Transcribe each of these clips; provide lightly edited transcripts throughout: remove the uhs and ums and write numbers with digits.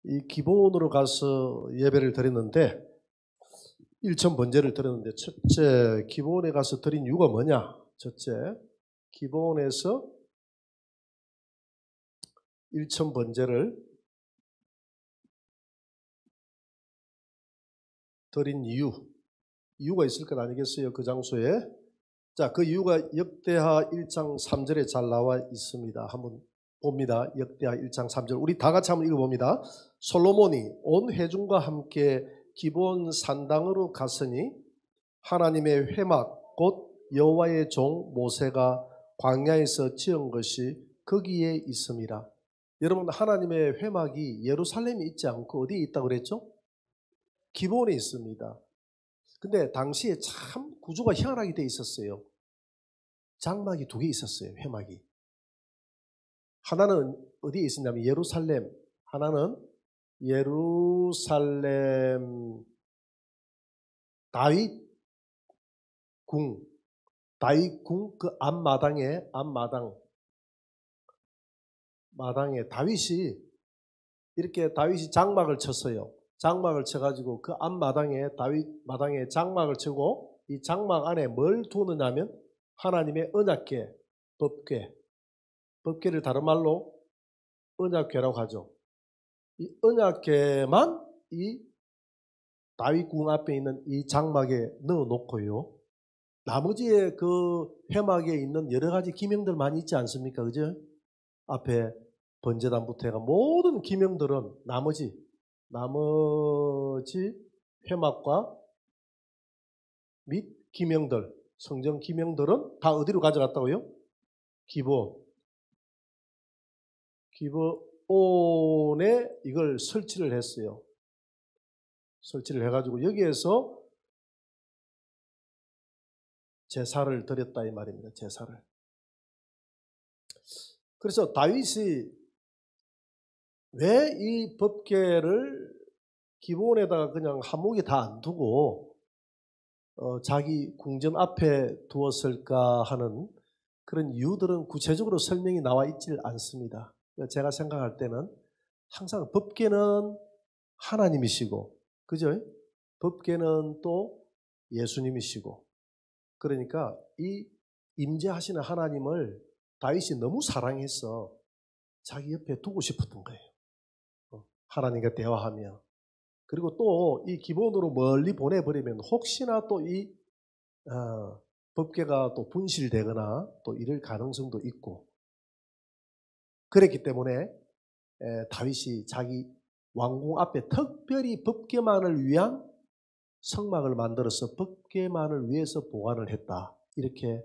이 기본으로 가서 예배를 드렸는데 일천 번제를 드렸는데 첫째 기본에 가서 드린 이유가 뭐냐? 첫째 기본에서 일천 번제를 드린 이유가 있을 것 아니겠어요? 그 장소에. 자, 그 이유가 역대하 1장 3절에 잘 나와 있습니다. 한번 봅니다. 역대하 1장 3절. 우리 다 같이 한번 읽어봅니다. 솔로몬이 온 회중과 함께 기브온 산당으로 갔으니 하나님의 회막 곧 여호와의 종 모세가 광야에서 지은 것이 거기에 있습니다. 여러분, 하나님의 회막이 예루살렘에 있지 않고 어디에 있다고 그랬죠? 기브온에 있습니다. 근데 당시에 참 구조가 희한하게 돼 있었어요. 장막이 두 개 있었어요. 회막이. 하나는 어디에 있었냐면 예루살렘, 하나는 예루살렘 다윗궁 그 앞마당에 다윗이 장막을 쳤어요. 장막을 쳐가지고 그 앞마당에 다윗 마당에 장막을 치고 이 장막 안에 뭘 두느냐면 하나님의 언약궤, 법궤를 다른 말로 언약궤라고 하죠. 이 언약궤만 이 다윗궁 앞에 있는 이 장막에 넣어놓고요. 나머지의 그 회막에 있는 여러 가지 기명들 많이 있지 않습니까? 그죠? 앞에 번제단부터 해가 모든 기명들은 나머지 회막과 및 기명들, 성전 기명들은 다 어디로 가져갔다고요? 기브온에 이걸 설치를 했어요. 설치를 해가지고 여기에서 제사를 드렸다 이 말입니다. 제사를. 그래서 다윗이 왜 이 법궤를 기본에다가 그냥 한목에 다 안 두고 자기 궁전 앞에 두었을까 하는 그런 이유들은 구체적으로 설명이 나와 있질 않습니다. 제가 생각할 때는 항상 법궤는 하나님이시고, 그죠? 법궤는 또 예수님이시고, 그러니까 이 임재하시는 하나님을 다윗이 너무 사랑해서 자기 옆에 두고 싶었던 거예요. 하나님과 대화하며. 그리고 또 이 기본으로 멀리 보내버리면 혹시나 또 이 법궤가 또 분실되거나 또 이럴 가능성도 있고, 그랬기 때문에 다윗이 자기 왕궁 앞에 특별히 법궤만을 위한 성막을 만들어서 법궤만을 위해서 보관을 했다. 이렇게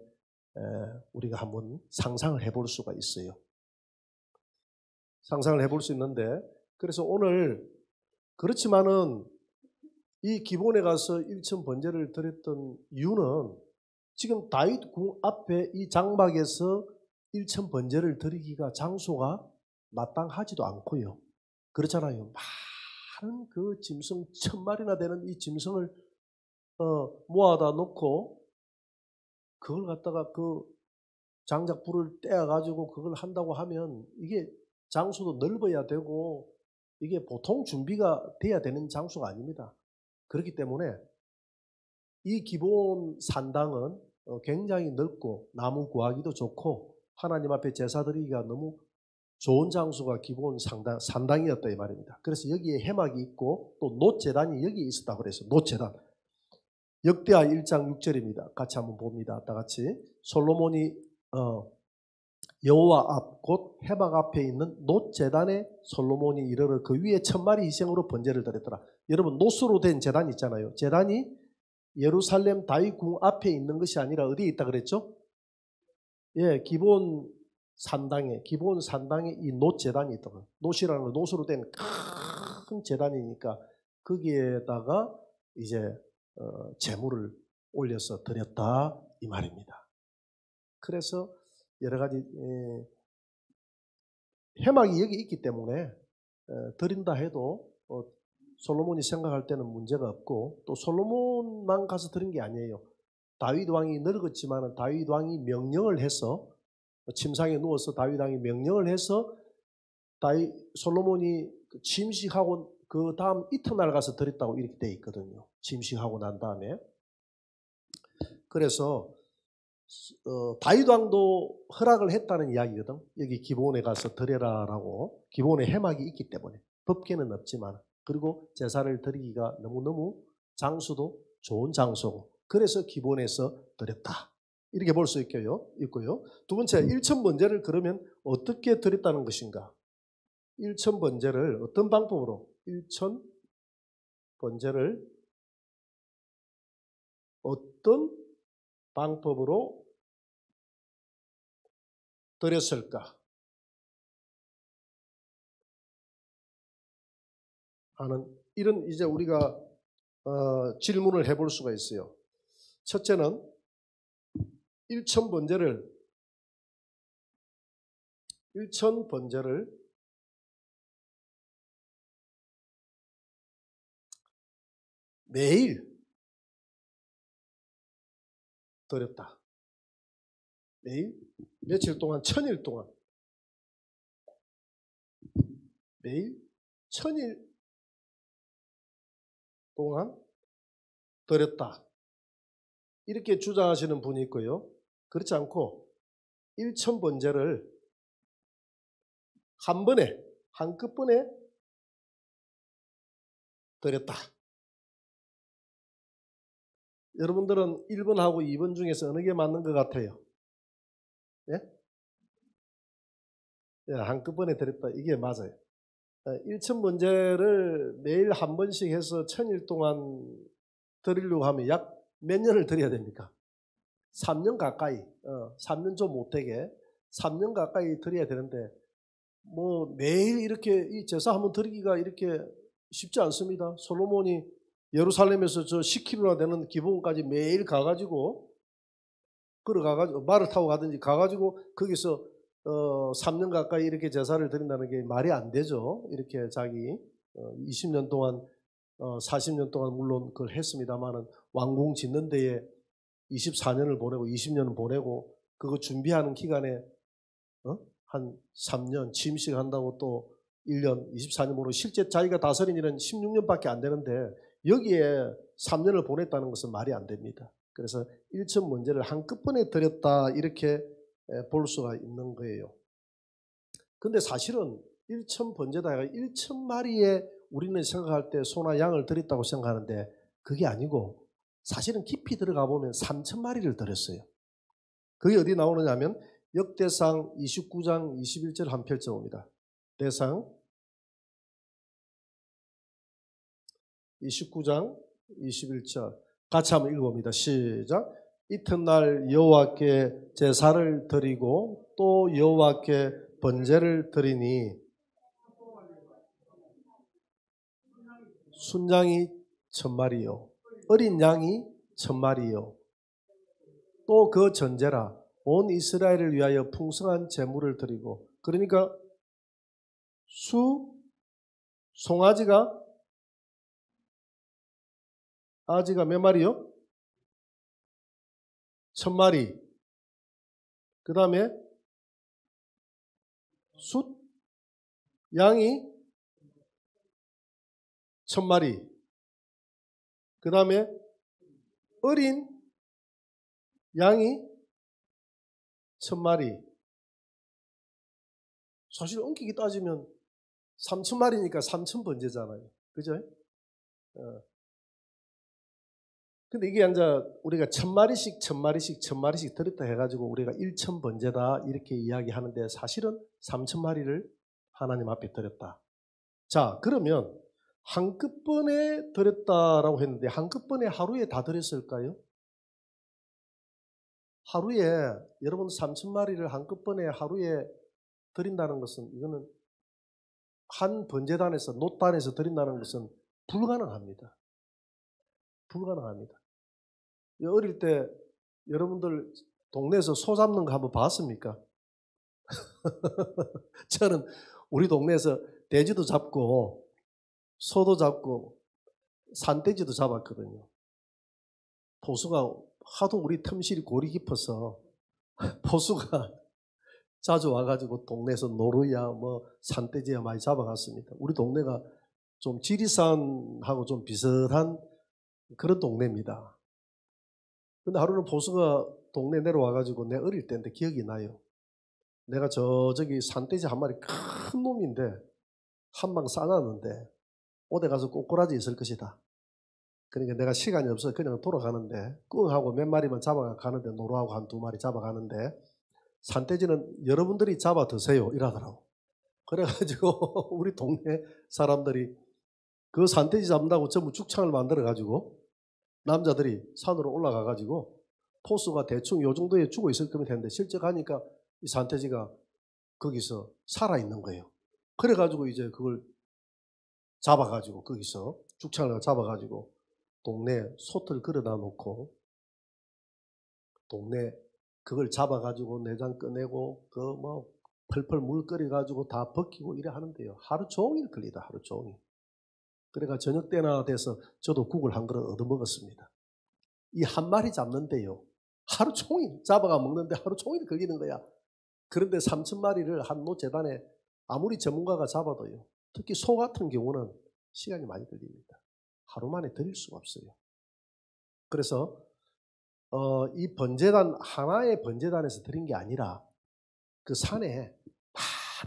우리가 한번 상상을 해볼 수가 있어요. 상상을 해볼 수 있는데, 그래서 오늘 그렇지만은 이 기본에 가서 일천 번제를 드렸던 이유는 지금 다윗 궁 앞에 이 장막에서 일천 번제를 드리기가 장소가 마땅하지도 않고요. 그렇잖아요. 많은 그 짐승 1000마리나 되는 이 짐승을 모아다 놓고 그걸 갖다가 그 장작불을 떼어가지고 그걸 한다고 하면 이게 장소도 넓어야 되고 이게 보통 준비가 돼야 되는 장소가 아닙니다. 그렇기 때문에 이 기본 산당은 굉장히 넓고 나무 구하기도 좋고 하나님 앞에 제사 드리기가 너무 좋은 장소가 기본 산당이었다 이 말입니다. 그래서 여기에 해막이 있고 또 놋제단이 여기에 있었다고 그래서 놋제단. 역대하 1장 6절입니다. 같이 한번 봅니다. 다 같이. 솔로몬이 여호와 앞 곧 해막 앞에 있는 놋제단에 솔로몬이 이르러 그 위에 1000마리 희생으로 번제를 드렸더라. 여러분 놋으로 된 제단이 있잖아요. 제단이 예루살렘 다윗궁 앞에 있는 것이 아니라 어디에 있다 그랬죠? 예, 기본 산당에 이 놋제단이 있다고요. 놋이라는 건 놋으로 된 큰 제단이니까 거기에다가 이제 제물을 올려서 드렸다 이 말입니다. 그래서 여러 가지 해막이 여기 있기 때문에 드린다 해도 솔로몬이 생각할 때는 문제가 없고 또 솔로몬만 가서 드린 게 아니에요. 다윗 왕이 늙었지만 다윗 왕이 명령을 해서 침상에 누워서 다윗 왕이 명령을 해서 솔로몬이 침식하고 그 다음 이튿날 가서 드렸다고 이렇게 돼 있거든요. 침식하고 난 다음에. 그래서 다윗 왕도 허락을 했다는 이야기거든. 여기 기브온에 가서 드려라라고. 기브온에 해막이 있기 때문에 법계는 없지만, 그리고 제사를 드리기가 너무너무 장수도 좋은 장소고, 그래서 기브온에서 드렸다 이렇게 볼 수 있고요. 두 번째, 일천번제를 그러면 어떻게 드렸다는 것인가? 일천번제를 어떤 방법으로? 일천번제를 어떤 방법으로 드렸을까 하는 이런 이제 우리가 질문을 해볼 수가 있어요. 첫째는 일천번제를 매일 드렸다. 매일 며칠 동안, 1000일 동안, 매일 1000일 동안 드렸다. 이렇게 주장하시는 분이 있고요. 그렇지 않고 일천번제를 한 번에, 한꺼번에 드렸다. 여러분들은 1번하고 2번 중에서 어느 게 맞는 것 같아요? 예? 예, 한꺼번에 드렸다. 이게 맞아요. 일천번제를 매일 한 번씩 해서 1000일 동안 드리려고 하면 약 몇 년을 드려야 됩니까? 3년 가까이, 3년 좀 못되게 3년 가까이 드려야 되는데, 뭐 매일 이렇게 이 제사 한번 드리기가 이렇게 쉽지 않습니다. 솔로몬이 예루살렘에서 저 10km나 되는 기브온까지 매일 가가지고, 걸어가가지고 말을 타고 가든지 가가지고 거기서 3년 가까이 이렇게 제사를 드린다는 게 말이 안 되죠. 이렇게 자기 20년 동안 40년 동안 물론 그걸 했습니다만은 왕궁 짓는 데에 24년을 보내고 20년을 보내고, 그거 준비하는 기간에 한 3년 침식한다고 또 1년 24년 보내고, 실제 자기가 다스린 일은 16년밖에 안 되는데 여기에 3년을 보냈다는 것은 말이 안 됩니다. 그래서 일천번제를 한꺼번에 드렸다 이렇게 볼 수가 있는 거예요. 근데 사실은 일천번제다가 1000마리에 우리는 생각할 때 소나 양을 드렸다고 생각하는데 그게 아니고, 사실은 깊이 들어가 보면 3000마리를 드렸어요. 그게 어디 나오느냐면 역대상 29장 21절 한 펼쳐봅니다. 대상 29장 21절 같이 한번 읽어봅니다. 시작. 이튿날 여호와께 제사를 드리고 또 여호와께 번제를 드리니 순양이 1000마리요 어린 양이 1000마리요 또 그 전제라 온 이스라엘을 위하여 풍성한 제물을 드리고. 그러니까 송아지가 몇 마리요? 1000마리. 그 다음에 양이 1000마리. 그 다음에 어린 양이 1000마리. 사실 엄격히 따지면 3000마리니까 3000번제잖아요. 그죠? 근데 이게 이제 우리가 1000마리씩 드렸다 해가지고 우리가 1000번제다 이렇게 이야기하는데, 사실은 3000마리를 하나님 앞에 드렸다. 자, 그러면 한꺼번에 드렸다라고 했는데 한꺼번에 하루에 다 드렸을까요? 하루에 여러분 3000마리를 한꺼번에 하루에 드린다는 것은, 이거는 한 번제단에서 노단에서 드린다는 것은 불가능합니다. 어릴 때 여러분들 동네에서 소 잡는 거 한번 봤습니까? 저는 우리 동네에서 돼지도 잡고 소도 잡고 산돼지도 잡았거든요. 포수가 하도 우리 틈실이 골이 깊어서 포수가 자주 와가지고 동네에서 노루야 뭐 산돼지야 많이 잡아갔습니다. 우리 동네가 좀 지리산하고 좀 비슷한 그런 동네입니다. 근데 하루는 보수가 동네 내려와가지고 내 어릴 때인데 기억이 나요. 내가 저기 산돼지 한 마리 큰 놈인데 한 방 싸놨는데 어디 가서 꼬꾸라지 있을 것이다. 그러니까 내가 시간이 없어서 그냥 돌아가는데 끙하고 몇 마리만 잡아가는데 노루하고 한 두 마리 잡아가는데 산돼지는 여러분들이 잡아 드세요 이러더라고. 그래가지고 우리 동네 사람들이 그 산돼지 잡는다고 전부 죽창을 만들어가지고 남자들이 산으로 올라가가지고 포수가 대충 요 정도에 죽어 있을 거면 되는데 실제 가니까 이 산돼지가 거기서 살아있는 거예요. 그래가지고 이제 그걸 잡아가지고 거기서 죽창을 잡아가지고 동네 솥을 걸어다 놓고 동네 그걸 잡아가지고 내장 꺼내고 그 뭐 펄펄 물 끓여가지고 다 벗기고 이래 하는데요. 하루 종일 걸리다 하루 종일. 그러니까 저녁 때나 돼서 저도 국을 한 그릇 얻어 먹었습니다. 이 한 마리 잡는데요. 하루 종일 잡아가 먹는데 하루 종일 걸리는 거야. 그런데 3,000마리를 한 노재단에 아무리 전문가가 잡아도요. 특히 소 같은 경우는 시간이 많이 걸립니다. 하루 만에 드릴 수가 없어요. 그래서 이 번제단 하나의 번제단에서 드린 게 아니라 그 산에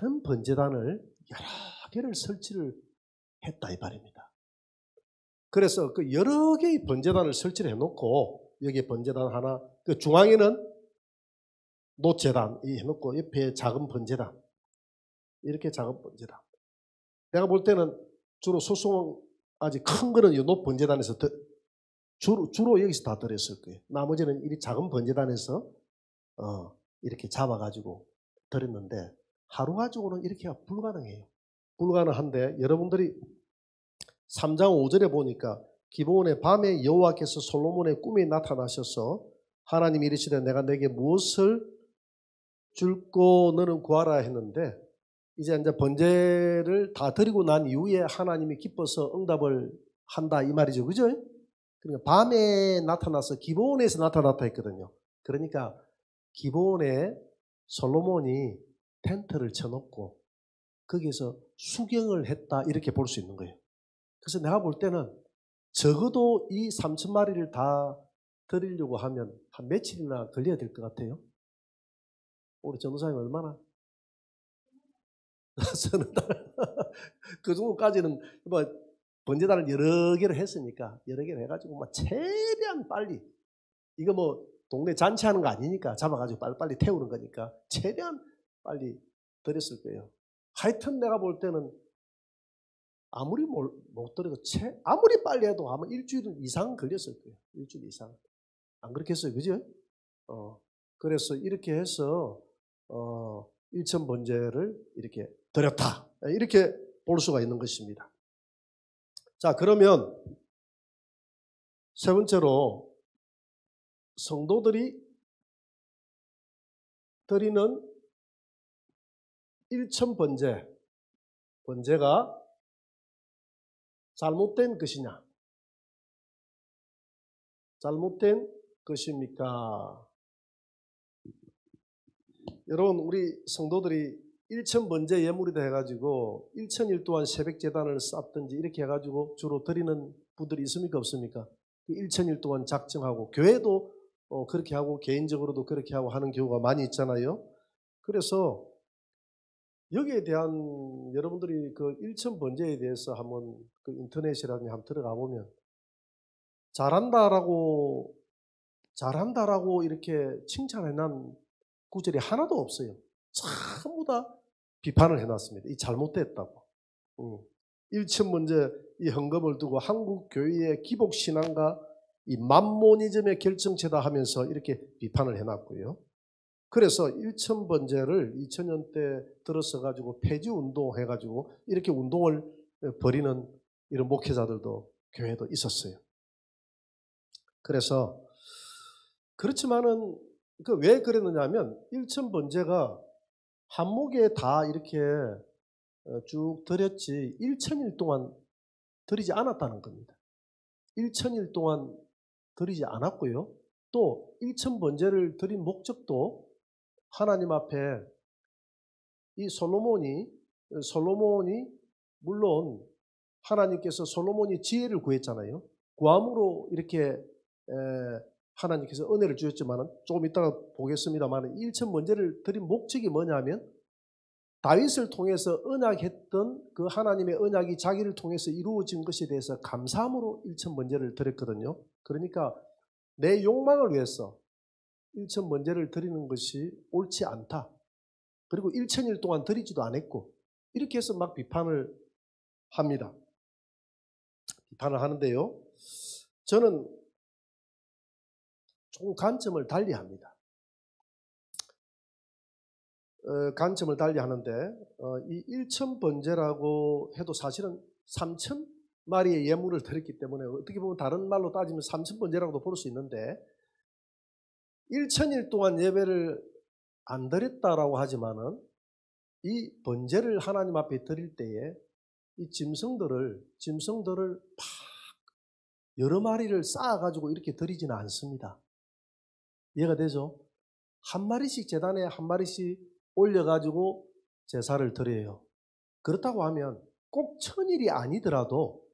많은 번제단을 여러 개를 설치를 했다 이 말입니다. 그래서 그 여러 개의 번제단을 설치를 해놓고 여기에 번제단 하나, 그 중앙에는 노제단 이 해놓고 옆에 작은 번제단 이렇게 작은 번제단. 내가 볼 때는 주로 소송 아직 큰 거는 이 높 번제단에서 주로 여기서 다 드렸을 거예요. 나머지는 이 작은 번제단에서 이렇게 잡아가지고 드렸는데 하루 가지고는 이렇게가 불가능해요. 불가능한데 여러분들이 3장 5절에 보니까 기브온의 밤에 여호와께서 솔로몬의 꿈에 나타나셔서 하나님이 이르시되 내가 내게 무엇을 줄고 너는 구하라 했는데 이제 번제를 다 드리고 난 이후에 하나님이 기뻐서 응답을 한다 이 말이죠. 그죠? 그러니까 밤에 나타나서 기브온에서 나타났다 했거든요. 그러니까 기브온에 솔로몬이 텐트를 쳐놓고 거기서 수경을 했다 이렇게 볼 수 있는 거예요. 그래서 내가 볼 때는 적어도 이 3,000마리를 다 드리려고 하면 한 며칠이나 걸려야 될 것 같아요. 우리 전도사님 얼마나? 서너 달. 그 정도까지는 뭐 번제단을 여러 개를 했으니까 여러 개를 해가지고 막 최대한 빨리 이거 뭐 동네 잔치하는 거 아니니까 잡아가지고 빨리빨리 태우는 거니까 최대한 빨리 드렸을 거예요. 하여튼 내가 볼 때는 아무리 못 드려도 아무리 빨리 해도 아마 일주일 이상 걸렸을 거예요. 일주일 이상. 안 그렇겠어요? 그죠? 그래서 이렇게 해서 일천 번제를 이렇게 드렸다. 이렇게 볼 수가 있는 것입니다. 자, 그러면 세 번째로 성도들이 드리는 일천 번제가 잘못된 것이냐? 잘못된 것입니까? 여러분, 우리 성도들이 일천 번제 예물이다 해가지고 일천일 동안 새벽 제단을 쌓든지 이렇게 해가지고 주로 드리는 분들이 있습니까? 없습니까? 일천일 동안 작정하고 교회도 그렇게 하고 개인적으로도 그렇게 하고 하는 경우가 많이 있잖아요. 그래서 여기에 대한 여러분들이 그 일천 번제에 대해서 한번 그 인터넷이라든지 한번 들어가 보면 잘한다라고 이렇게 칭찬해 난 구절이 하나도 없어요. 전부 다 비판을 해놨습니다. 이 잘못됐다고. 일천 번제 이 헌금을 두고 한국 교회의 기복 신앙과 이 만모니즘의 결정체다 하면서 이렇게 비판을 해놨고요. 그래서 일천 번제를 2000년 때 들어서 가지고 폐지 운동 해가지고 이렇게 운동을 벌이는 이런 목회자들도 교회도 있었어요. 그래서 그렇지만은 왜 그랬느냐면 일천 번제가 한 목에 다 이렇게 쭉 드렸지 1,000일 동안 드리지 않았다는 겁니다. 1,000일 동안 드리지 않았고요. 또 1천 번제를 드린 목적도 하나님 앞에 이 솔로몬이 물론 하나님께서 솔로몬이 지혜를 구했잖아요. 구함으로 이렇게 하나님께서 은혜를 주셨지만 조금 이따가 보겠습니다만 1천 번제를 드린 목적이 뭐냐면 다윗을 통해서 언약했던 그 하나님의 언약이 자기를 통해서 이루어진 것에 대해서 감사함으로 1천 번제를 드렸거든요. 그러니까 내 욕망을 위해서 1천 번제를 드리는 것이 옳지 않다. 그리고 1천일 동안 드리지도 않았고 이렇게 해서 막 비판을 합니다. 비판을 하는데요. 저는 조금 관점을 달리 합니다. 관점을 달리 하는데 이 1천 번제라고 해도 사실은 3천 마리의 예물을 드렸기 때문에 어떻게 보면 다른 말로 따지면 3천 번제라고도 볼 수 있는데 1천일 동안 예배를 안 드렸다라고 하지만은 이 번제를 하나님 앞에 드릴 때에 이 짐승들을 팍 여러 마리를 쌓아가지고 이렇게 드리지는 않습니다. 이해가 되죠? 한 마리씩 제단에 한 마리씩 올려가지고 제사를 드려요. 그렇다고 하면 꼭 1000일이 아니더라도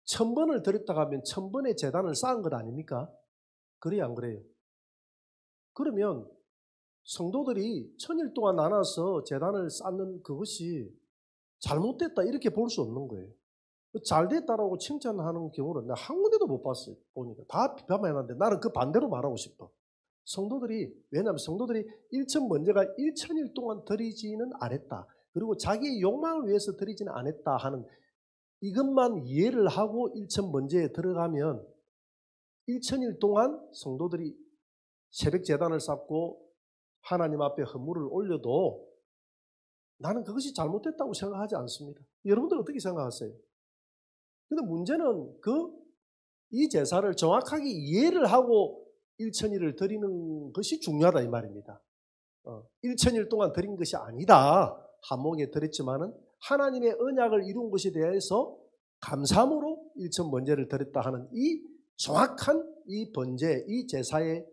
1000번을 드렸다고 하면 1000번의 제단을 쌓은 것 아닙니까? 그래요, 안 그래요? 그러면 성도들이 1000일 동안 나눠서 제단을 쌓는 그것이 잘못됐다 이렇게 볼 수 없는 거예요. 잘됐다라고 칭찬하는 경우는 내가 한 군데도 못 봤어요. 보니까 다 비판해놨는데 나는 그 반대로 말하고 싶어. 왜냐하면 성도들이 1천 번제가 1000일 동안 드리지는 않았다. 그리고 자기의 욕망을 위해서 드리지는 않았다 하는 이것만 이해를 하고 1천 번제에 들어가면 1000일 동안 성도들이 새벽 제단을 쌓고 하나님 앞에 헌물을 올려도 나는 그것이 잘못됐다고 생각하지 않습니다. 여러분들 어떻게 생각하세요? 근데 문제는 이 제사를 정확하게 이해를 하고 1000일을 드리는 것이 중요하다 이 말입니다. 1000일 동안 드린 것이 아니다. 한목에 드렸지만은 하나님의 언약을 이룬 것에 대해서 감사함으로 1000 번제를 드렸다 하는 이 정확한 이 번제, 이 제사의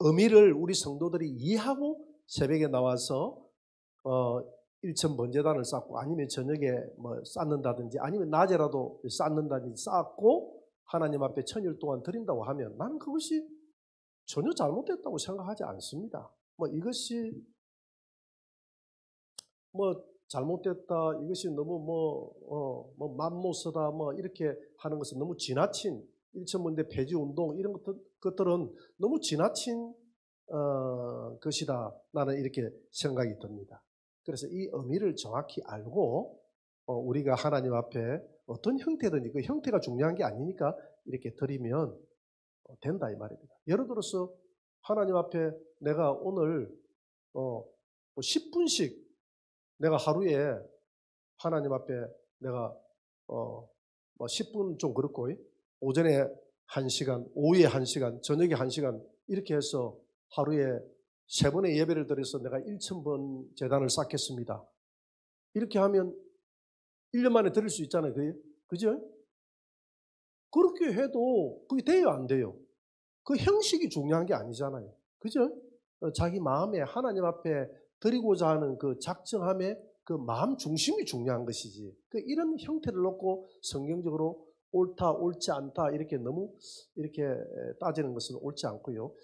의미를 우리 성도들이 이해하고 새벽에 나와서 1000 번제단을 쌓고 아니면 저녁에 뭐 쌓는다든지 아니면 낮에라도 쌓는다든지 쌓고 하나님 앞에 1000일 동안 드린다고 하면 나는 그것이 전혀 잘못됐다고 생각하지 않습니다. 이것이 잘못됐다, 이것이 너무 맘모스다 이렇게 하는 것은 너무 지나친 1천 번제 폐지 운동 이런 것들은 너무 지나친 것이다. 나는 이렇게 생각이 듭니다. 그래서 이 의미를 정확히 알고 우리가 하나님 앞에 어떤 형태든지 그 형태가 중요한 게 아니니까 이렇게 드리면 된다 이 말입니다. 예를 들어서 하나님 앞에 내가 오늘 10분씩 내가 하루에 하나님 앞에 내가 10분 좀 그렇고 오전에 1시간, 오후에 1시간, 저녁에 1시간 이렇게 해서 하루에 3번의 예배를 드려서 내가 1000번 제단을 쌓겠습니다. 이렇게 하면 1년 만에 드릴 수 있잖아요. 그죠? 그렇게 해도 그게 돼요, 안 돼요? 그 형식이 중요한 게 아니잖아요. 그죠? 자기 마음에 하나님 앞에 드리고자 하는 그 작정함의 그 마음 중심이 중요한 것이지. 이런 형태를 놓고 성경적으로 옳다, 옳지 않다 이렇게 너무 이렇게 따지는 것은 옳지 않고요.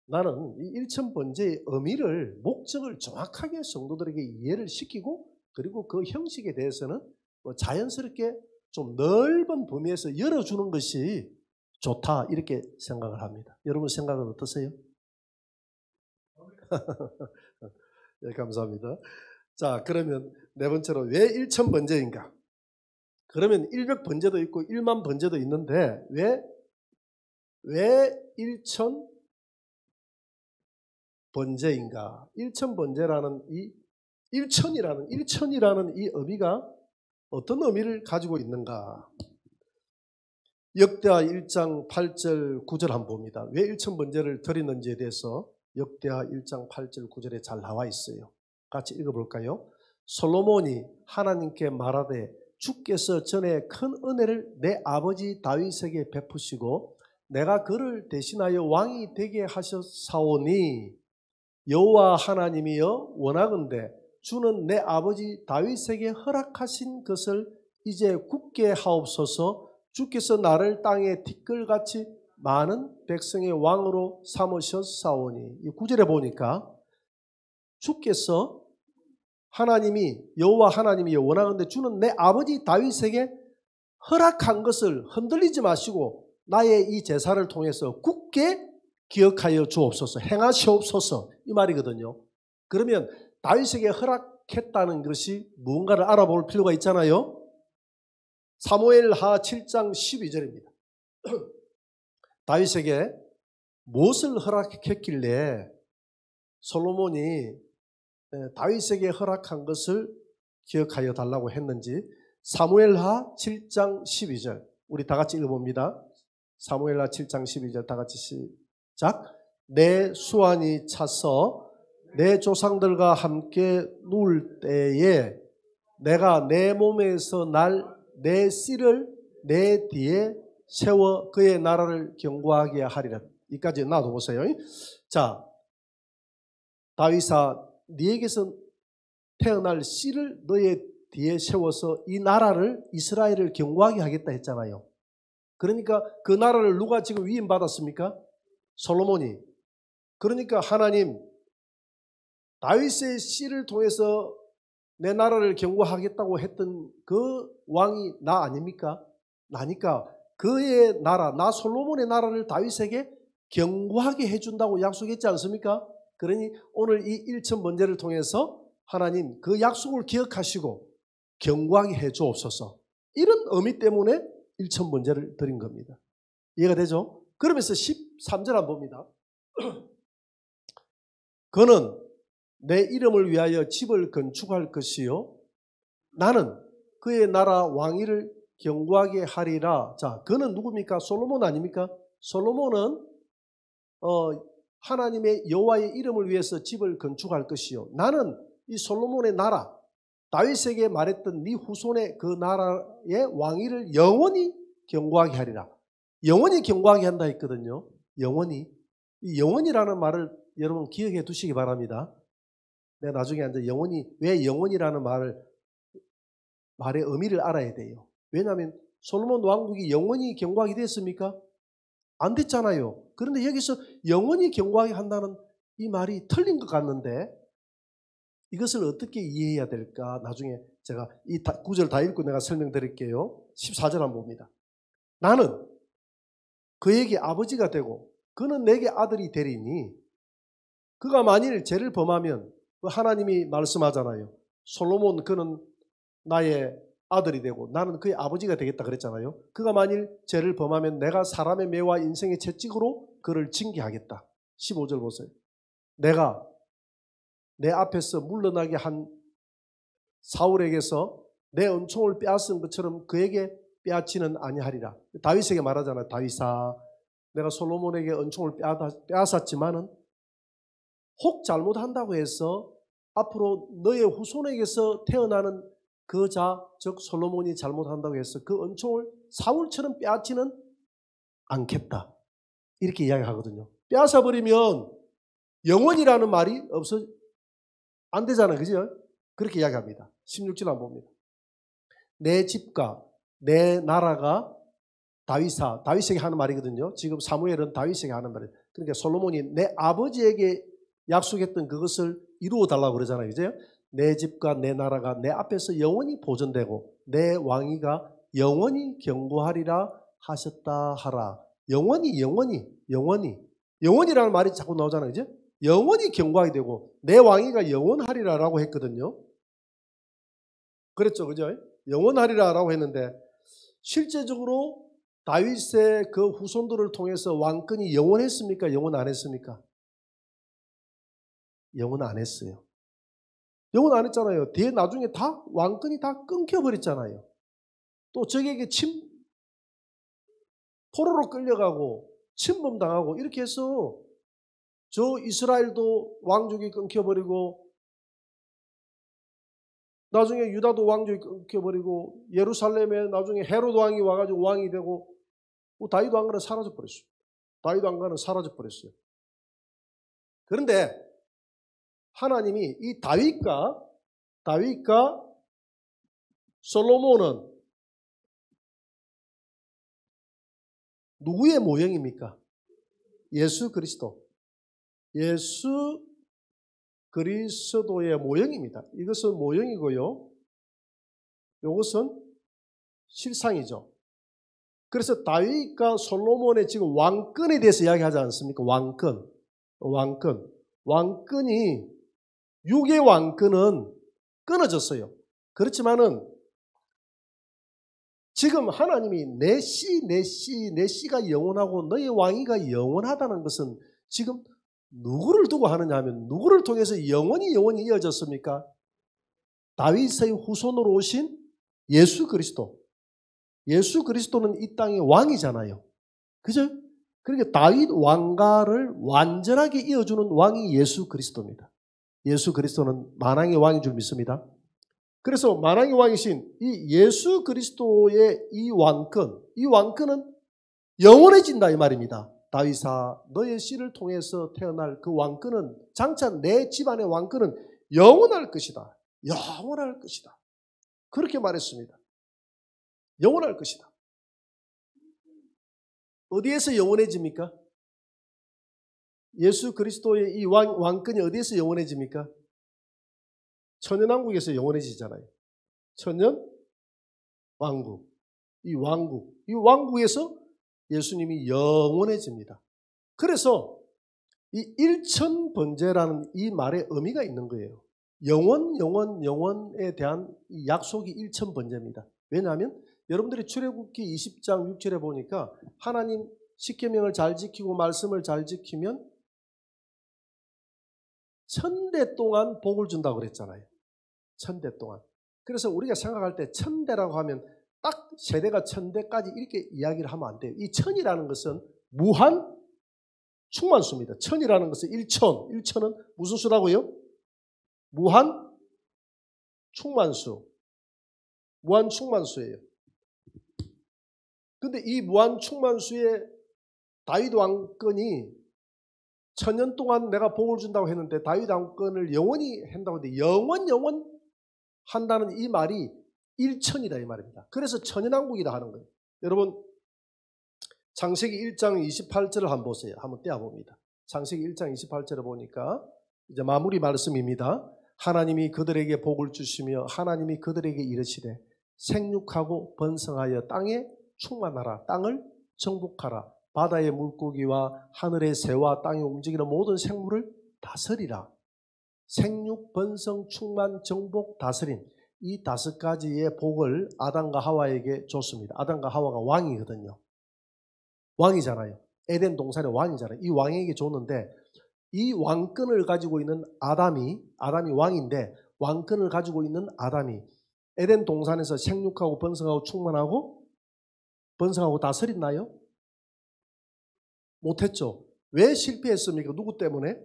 나는 이 1000 번제의 의미를 목적을 정확하게 성도들에게 이해를 시키고 그리고 그 형식에 대해서는 자연스럽게 좀 넓은 범위에서 열어주는 것이 좋다 이렇게 생각을 합니다. 여러분 생각은 어떠세요? 네, 감사합니다. 자, 그러면 네 번째로 왜 1000 번제인가? 그러면 100 번제도 있고 1만 번제도 있는데 왜 1000 번제인가? 1000 번제라는 이 1000이라는 이 의미가 어떤 의미를 가지고 있는가? 역대하 1장 8절 9절 한번 봅니다. 왜 1000 번제를 드리는지에 대해서 역대하 1장 8절 9절에 잘 나와 있어요. 같이 읽어볼까요? 솔로몬이 하나님께 말하되 주께서 전에 큰 은혜를 내 아버지 다윗에게 베푸시고 내가 그를 대신하여 왕이 되게 하셨사오니 여호와 하나님이여 원하건대 주는 내 아버지 다윗에게 허락하신 것을 이제 굳게 하옵소서. 주께서 나를 땅에 티끌같이 많은 백성의 왕으로 삼으셨사오니. 이 9절에 보니까 주께서 하나님이 여호와 하나님이 원하건대 주는 내 아버지 다윗에게 허락한 것을 흔들리지 마시고 나의 이 제사를 통해서 굳게 기억하여 주옵소서, 행하시옵소서, 이 말이거든요. 그러면 다윗에게 허락했다는 것이 무언가를 알아볼 필요가 있잖아요. 사무엘하 7장 12절입니다. 다윗에게 무엇을 허락했길래 솔로몬이 다윗에게 허락한 것을 기억하여 달라고 했는지 사무엘하 7장 12절 우리 다 같이 읽어봅니다. 사무엘하 7장 12절 다 같이 시작. 내 수완이 차서 내 조상들과 함께 누울 때에 내가 내 몸에서 날 내 씨를 내 뒤에 세워 그의 나라를 견고하게 하리라. 이까지 놔둬보세요. 자, 다윗아 네에게서 태어날 씨를 너의 뒤에 세워서 이 나라를 이스라엘을 견고하게 하겠다 했잖아요. 그러니까 그 나라를 누가 지금 위임받았습니까? 솔로몬이. 그러니까 하나님 다윗의 씨를 통해서 내 나라를 견고하겠다고 했던 그 왕이 나 아닙니까? 나니까 그의 나라, 나 솔로몬의 나라를 다윗에게 견고하게 해준다고 약속했지 않습니까? 그러니 오늘 이 1천 번제를 통해서 하나님 그 약속을 기억하시고 견고하게 해 주옵소서. 이런 의미 때문에 1천 번제를 드린 겁니다. 이해가 되죠? 그러면서 13절 한번 봅니다. 그는 내 이름을 위하여 집을 건축할 것이요 나는 그의 나라 왕위를 견고하게 하리라. 자, 그는 누굽니까? 솔로몬 아닙니까? 솔로몬은 하나님의 여호와의 이름을 위해서 집을 건축할 것이요 나는 이 솔로몬의 나라 다윗에게 말했던 네 후손의 그 나라의 왕위를 영원히 견고하게 하리라. 영원히 견고하게 한다 했거든요. 영원히. 이 영원이라는 말을 여러분 기억해 두시기 바랍니다. 내가 나중에 이제 영원히, 왜 영원이라는 말의 의미를 알아야 돼요. 왜냐하면 솔로몬 왕국이 영원히 견고하게 됐습니까? 안 됐잖아요. 그런데 여기서 영원히 견고하게 한다는 이 말이 틀린 것 같는데 이것을 어떻게 이해해야 될까? 나중에 제가 이 구절 다 읽고 내가 설명드릴게요. 14절 한번 봅니다. 나는 그에게 아버지가 되고 그는 내게 아들이 되리니 그가 만일 죄를 범하면 하나님이 말씀하잖아요. 솔로몬 그는 나의 아들이 되고 나는 그의 아버지가 되겠다 그랬잖아요. 그가 만일 죄를 범하면 내가 사람의 매와 인생의 채찍으로 그를 징계하겠다. 15절 보세요. 내가 내 앞에서 물러나게 한 사울에게서 내 은총을 빼앗은 것처럼 그에게 빼앗지는 아니하리라. 다윗에게 말하잖아요. 다윗아 내가 솔로몬에게 은총을 빼앗았지만은 혹 잘못한다고 해서 앞으로 너의 후손에게서 태어나는 그 자, 즉 솔로몬이 잘못한다고 해서 그 은총을 사울처럼 빼앗지는 않겠다. 이렇게 이야기하거든요. 빼앗아버리면 영원이라는 말이 안 되잖아요. 그죠? 그렇게 이야기합니다. 16절 한번 봅니다. 내 집과 내 나라가 다윗에게 하는 말이거든요. 지금 사무엘은 다윗에게 하는 말이에요. 그러니까 솔로몬이 내 아버지에게 약속했던 그것을 이루어 달라고 그러잖아요. 그죠? 내 집과 내 나라가 내 앞에서 영원히 보존되고 내 왕위가 영원히 견고하리라 하셨다 하라. 영원이라는 말이 자꾸 나오잖아요. 그죠? 영원히 견고하게 되고 내 왕위가 영원하리라라고 했거든요. 그랬죠. 그죠? 영원하리라라고 했는데 실제적으로 다윗의 그 후손들을 통해서 왕권이 영원했습니까? 영원 안 했습니까? 영원 안 했어요. 영원 안 했잖아요. 뒤에 나중에 다 왕권이 다 끊겨버렸잖아요. 또 적에게 포로로 끌려가고 침범당하고 이렇게 해서 저 이스라엘도 왕족이 끊겨버리고 나중에 유다도 왕족이 끊겨버리고 예루살렘에 나중에 헤롯 왕이 와가지고 왕이 되고 다윗 왕가는 사라져버렸어요. 다윗 왕가는 사라져버렸어요. 그런데 하나님이 이 다윗과 솔로몬은 누구의 모형입니까? 예수 그리스도. 예수 그리스도의 모형입니다. 이것은 모형이고요. 이것은 실상이죠. 그래서 다윗과 솔로몬의 지금 왕권에 대해서 이야기하지 않습니까? 왕권이 육의 왕권은 끊어졌어요. 그렇지만은 지금 하나님이 내 씨가 영원하고 너의 왕위가 영원하다는 것은 지금 누구를 두고 하느냐 하면 누구를 통해서 영원히 이어졌습니까? 다윗의 후손으로 오신 예수 그리스도. 예수 그리스도는 이 땅의 왕이잖아요. 그죠? 그러니까 다윗 왕가를 완전하게 이어주는 왕이 예수 그리스도입니다. 예수 그리스도는 만왕의 왕인 줄 믿습니다. 그래서 만왕의 왕이신 이 예수 그리스도의 이 왕권은 영원해진다 이 말입니다. 다윗아 너의 씨를 통해서 태어날 그 왕권은 장차 내 집안의 왕권은 영원할 것이다. 영원할 것이다. 그렇게 말했습니다. 영원할 것이다. 어디에서 영원해집니까? 예수 그리스도의 이 왕권이 어디에서 영원해집니까? 천연왕국에서 영원해지잖아요. 천연왕국. 이 왕국에서 예수님이 영원해집니다. 그래서 이 일천번제라는 이 말의 의미가 있는 거예요. 영원에 대한 이 약속이 일천번제입니다. 왜냐하면 여러분들이 출애굽기 20장 6절에 보니까 하나님 십계명을 잘 지키고 말씀을 잘 지키면 1000대 동안 복을 준다고 그랬잖아요. 1000대 동안. 그래서 우리가 생각할 때 1000대라고 하면 딱 세대가 1000대까지 이렇게 이야기를 하면 안 돼요. 이 1000이라는 것은 무한 충만수입니다. 1000이라는 것은 1000은 무슨 수라고요? 무한 충만수예요. 근데 이 무한 충만수의 다윗 왕권이 1000년 동안 내가 복을 준다고 했는데 다윗 왕권을 영원히 한다고 했는데 영원 한다는 이 말이 1000이다 이 말입니다. 그래서 천연왕국이다 하는 거예요. 여러분 창세기 1장 28절을 한번 보세요. 한번 떼어봅니다. 창세기 1장 28절을 보니까 이제 마무리 말씀입니다. 하나님이 그들에게 복을 주시며 하나님이 그들에게 이르시되 생육하고 번성하여 땅에 충만하라. 땅을 정복하라. 바다의 물고기와 하늘의 새와 땅에 움직이는 모든 생물을 다스리라. 생육, 번성, 충만, 정복, 다스림. 이 5가지의 복을 아담과 하와에게 줬습니다. 아담과 하와가 왕이거든요. 왕이잖아요. 에덴 동산의 왕이잖아요. 이 왕에게 줬는데 이 왕권을 가지고 있는 아담이 왕인데 왕권을 가지고 있는 아담이 에덴 동산에서 생육하고 번성하고 충만하고 다스렸나요? 못했죠. 왜 실패했습니까? 누구 때문에?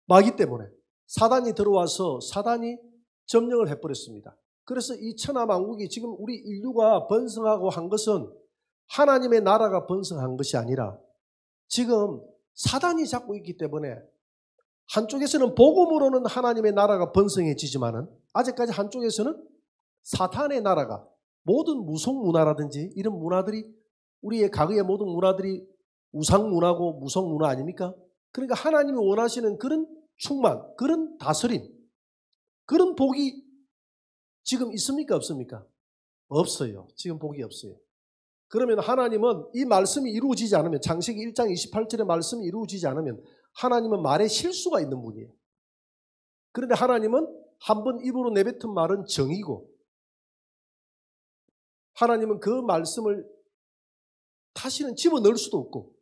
마귀 때문에. 사단이 들어와서 사단이 점령을 해버렸습니다. 그래서 이 천하만국이 지금 우리 인류가 번성하고 한 것은 하나님의 나라가 번성한 것이 아니라 지금 사단이 잡고 있기 때문에 한쪽에서는 복음으로는 하나님의 나라가 번성해지지만은 아직까지 한쪽에서는 사탄의 나라가 모든 무속문화라든지 이런 문화들이 우리의 과거의 모든 문화들이 우상문화고 무속문화 아닙니까? 그러니까 하나님이 원하시는 그런 충만, 그런 다스림, 그런 복이 지금 있습니까? 없습니까? 없어요. 지금 복이 없어요. 그러면 하나님은 이 말씀이 이루어지지 않으면 창세기 1장 28절의 말씀이 이루어지지 않으면 하나님은 말에 실수가 있는 분이에요. 그런데 하나님은 한번 입으로 내뱉은 말은 정이고 하나님은 그 말씀을 다시는 집어넣을 수도 없고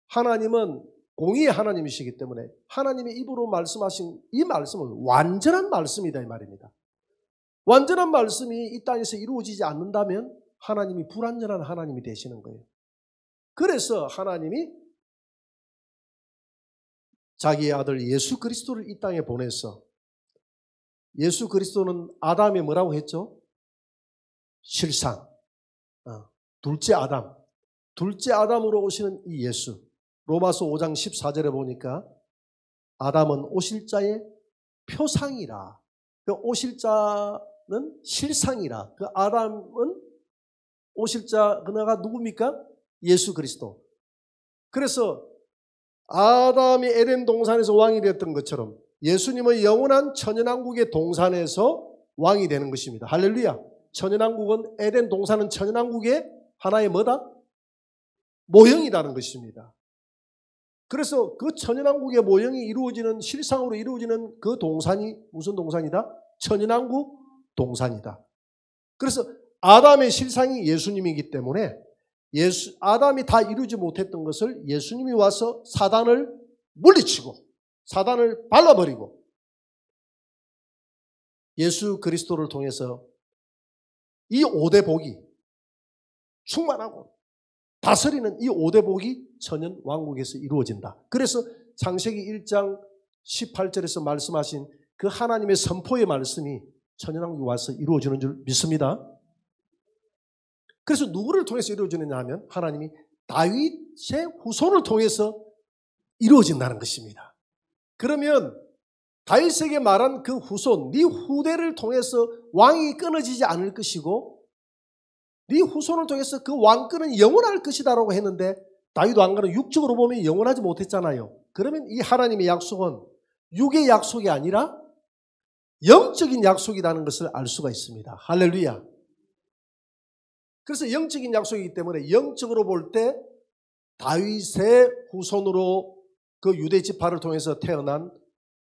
하나님은 공의의 하나님이시기 때문에 하나님의 입으로 말씀하신 이 말씀은 완전한 말씀이다 이 말입니다. 완전한 말씀이 이 땅에서 이루어지지 않는다면 하나님이 불완전한 하나님이 되시는 거예요. 그래서 하나님이 자기의 아들 예수 그리스도를 이 땅에 보내서 예수 그리스도는 아담의 뭐라고 했죠? 실상. 둘째 아담으로 오시는 이 예수. 로마서 5장 14절에 보니까 아담은 오실자의 표상이라. 그 오실자는 실상이라. 그 아담은 오실자 그가 누굽니까? 예수 그리스도. 그래서 아담이 에덴 동산에서 왕이 되었던 것처럼 예수님은 영원한 천연왕국의 동산에서 왕이 되는 것입니다. 할렐루야. 천연왕국은 에덴 동산은 천연왕국의 하나의 뭐다? 모형이라는 것입니다. 그래서 그 천연왕국의 모형이 이루어지는 실상으로 이루어지는 그 동산이 무슨 동산이다? 천연왕국 동산이다. 그래서 아담의 실상이 예수님이기 때문에 아담이 다 이루지 못했던 것을 예수님이 와서 사단을 물리치고 사단을 발라버리고 예수 그리스도를 통해서 이 5대 복이 충만하고 다스리는 이 5대 복이 천연 왕국에서 이루어진다. 그래서 창세기 1장 18절에서 말씀하신 그 하나님의 선포의 말씀이 천연 왕국에 와서 이루어지는 줄 믿습니다. 그래서 누구를 통해서 이루어지느냐 하면 하나님이 다윗의 후손을 통해서 이루어진다는 것입니다. 그러면 다윗에게 말한 그 후손, 네 후대를 통해서 왕이 끊어지지 않을 것이고 네 후손을 통해서 그 왕권은 영원할 것이다라고 했는데 다윗 왕권은 육적으로 보면 영원하지 못했잖아요. 그러면 이 하나님의 약속은 육의 약속이 아니라 영적인 약속이라는 것을 알 수가 있습니다. 할렐루야. 그래서 영적인 약속이기 때문에 영적으로 볼 때 다윗의 후손으로 그 유대 지파를 통해서 태어난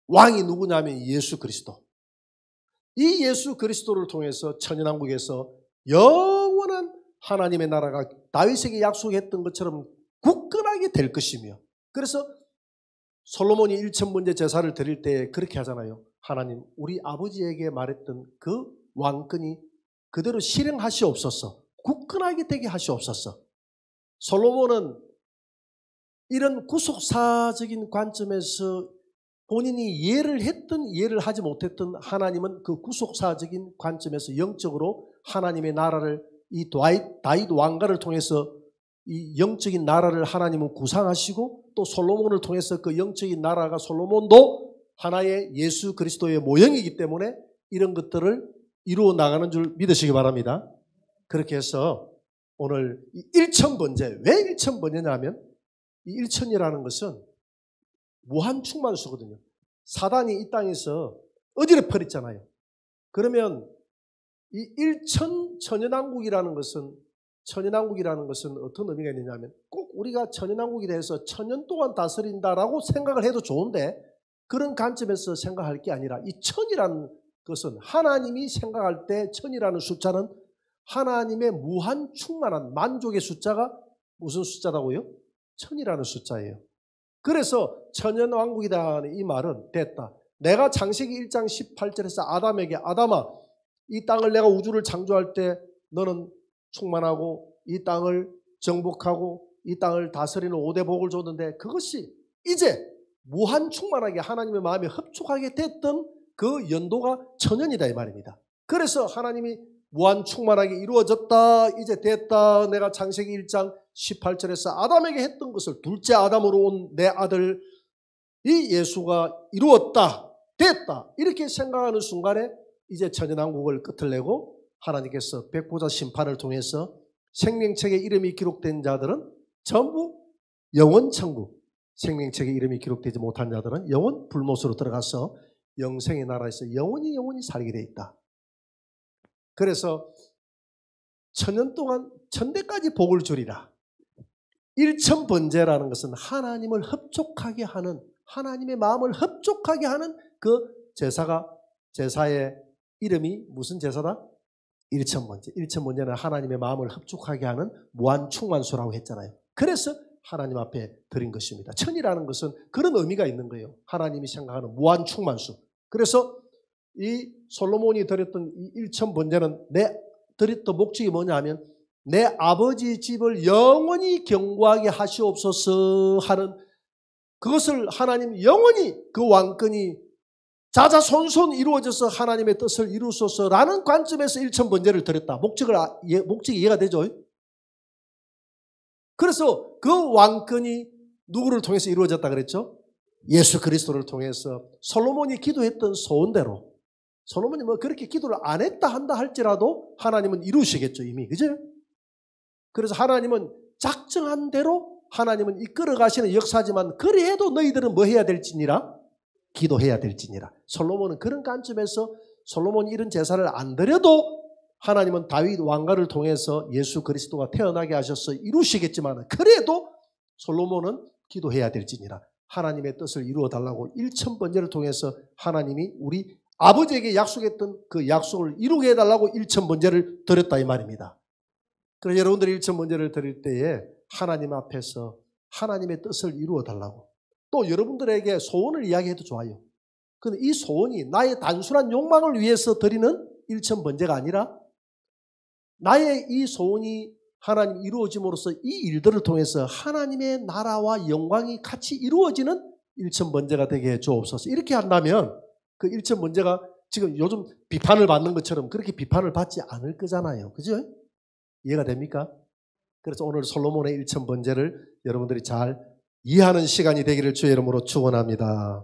왕이 누구냐면 예수 그리스도. 이 예수 그리스도를 통해서 천연왕국에서 영원한 하나님의 나라가 다윗에게 약속했던 것처럼 굳건하게 될 것이며, 그래서 솔로몬이 1000번째 제사를 드릴 때 그렇게 하잖아요. 하나님, 우리 아버지에게 말했던 그 왕권이 그대로 실행하시옵소서, 굳건하게 되게 하시옵소서. 솔로몬은 이런 구속사적인 관점에서 본인이 이해를 했든 이해를 하지 못했든 하나님은 그 구속사적인 관점에서 영적으로 하나님의 나라를 이 다윗 왕가를 통해서 이 영적인 나라를 하나님은 구상하시고 또 솔로몬을 통해서 그 영적인 나라가 솔로몬도 하나의 예수 그리스도의 모형이기 때문에 이런 것들을 이루어 나가는 줄 믿으시기 바랍니다. 그렇게 해서 오늘 이 1000번째, 왜 1000번째냐 하면 이 1000이라는 것은 무한 충만수거든요. 사단이 이 땅에서 어디를 버렸잖아요. 그러면 이 1000 천연왕국이라는 것은 어떤 의미가 있느냐면 꼭 우리가 천연왕국에 대해서 1000년 동안 다스린다라고 생각을 해도 좋은데 그런 관점에서 생각할 게 아니라 이 1000이라는 것은 하나님이 생각할 때 1000이라는 숫자는 하나님의 무한 충만한 만족의 숫자가 무슨 숫자다고요? 1000이라는 숫자예요. 그래서 천연왕국이라는 이 말은 됐다. 내가 창세기 1장 18절에서 아담에게 아담아 이 땅을 내가 우주를 창조할 때 너는 충만하고 이 땅을 정복하고 이 땅을 다스리는 5대 복을 줬는데 그것이 이제 무한 충만하게 하나님의 마음에 흡족하게 됐던 그 연도가 천년이다 이 말입니다. 그래서 하나님이 무한 충만하게 이루어졌다, 이제 됐다. 내가 창세기 1장 18절에서 아담에게 했던 것을 둘째 아담으로 온 내 아들 이 예수가 이루었다, 됐다 이렇게 생각하는 순간에 이제 천연왕국을 끝을 내고 하나님께서 백보자 심판을 통해서 생명책에 이름이 기록된 자들은 전부 영원천국, 생명책에 이름이 기록되지 못한 자들은 영원 불못으로 들어가서 영생의 나라에서 영원히 살게 돼 있다. 그래서 천년 동안 천대까지 복을 주리라. 1000번제라는 것은 하나님을 흡족하게 하는, 하나님의 마음을 흡족하게 하는 그 제사의 이름이 무슨 제사다? 1000번제. 1000번제는 하나님의 마음을 흡족하게 하는 무한충만수라고 했잖아요. 그래서 하나님 앞에 드린 것입니다. 천이라는 것은 그런 의미가 있는 거예요. 하나님이 생각하는 무한충만수. 그래서 이 솔로몬이 드렸던 이 1000번제는 드렸던 목적이 뭐냐면 내 아버지 집을 영원히 경고하게 하시옵소서 하는, 그것을 하나님 영원히 그 왕권이 자자손손 이루어져서 하나님의 뜻을 이루소서라는 관점에서 1000번제를 드렸다. 목적이 이해가 되죠? 그래서 그 왕권이 누구를 통해서 이루어졌다 그랬죠? 예수 그리스도를 통해서 솔로몬이 기도했던 소원대로, 솔로몬이 뭐 그렇게 기도를 안 했다 한다 할지라도 하나님은 이루시겠죠, 이미. 그죠? 그래서 하나님은 작정한 대로 하나님은 이끌어 가시는 역사지만, 그래도 너희들은 뭐 해야 될지니라? 기도해야 될지니라. 솔로몬은 그런 관점에서 솔로몬이 이런 제사를 안 드려도 하나님은 다윗 왕가를 통해서 예수 그리스도가 태어나게 하셔서 이루시겠지만, 그래도 솔로몬은 기도해야 될지니라. 하나님의 뜻을 이루어 달라고 일천번제를 통해서 하나님이 우리 아버지에게 약속했던 그 약속을 이루게 해달라고 일천번제를 드렸다 이 말입니다. 그래서 여러분들이 일천번제를 드릴 때에 하나님 앞에서 하나님의 뜻을 이루어 달라고, 또 여러분들에게 소원을 이야기해도 좋아요. 그런데 이 소원이 나의 단순한 욕망을 위해서 드리는 일천번제가 아니라 나의 이 소원이 하나님 이루어짐으로써 이 일들을 통해서 하나님의 나라와 영광이 같이 이루어지는 일천번제가 되게 해 주옵소서. 이렇게 한다면 그 일천번제가 지금 요즘 비판을 받는 것처럼 그렇게 비판을 받지 않을 거잖아요. 그죠? 이해가 됩니까? 그래서 오늘 솔로몬의 일천번제를 여러분들이 잘 이해하는 시간이 되기를 주의 이름으로 축원합니다.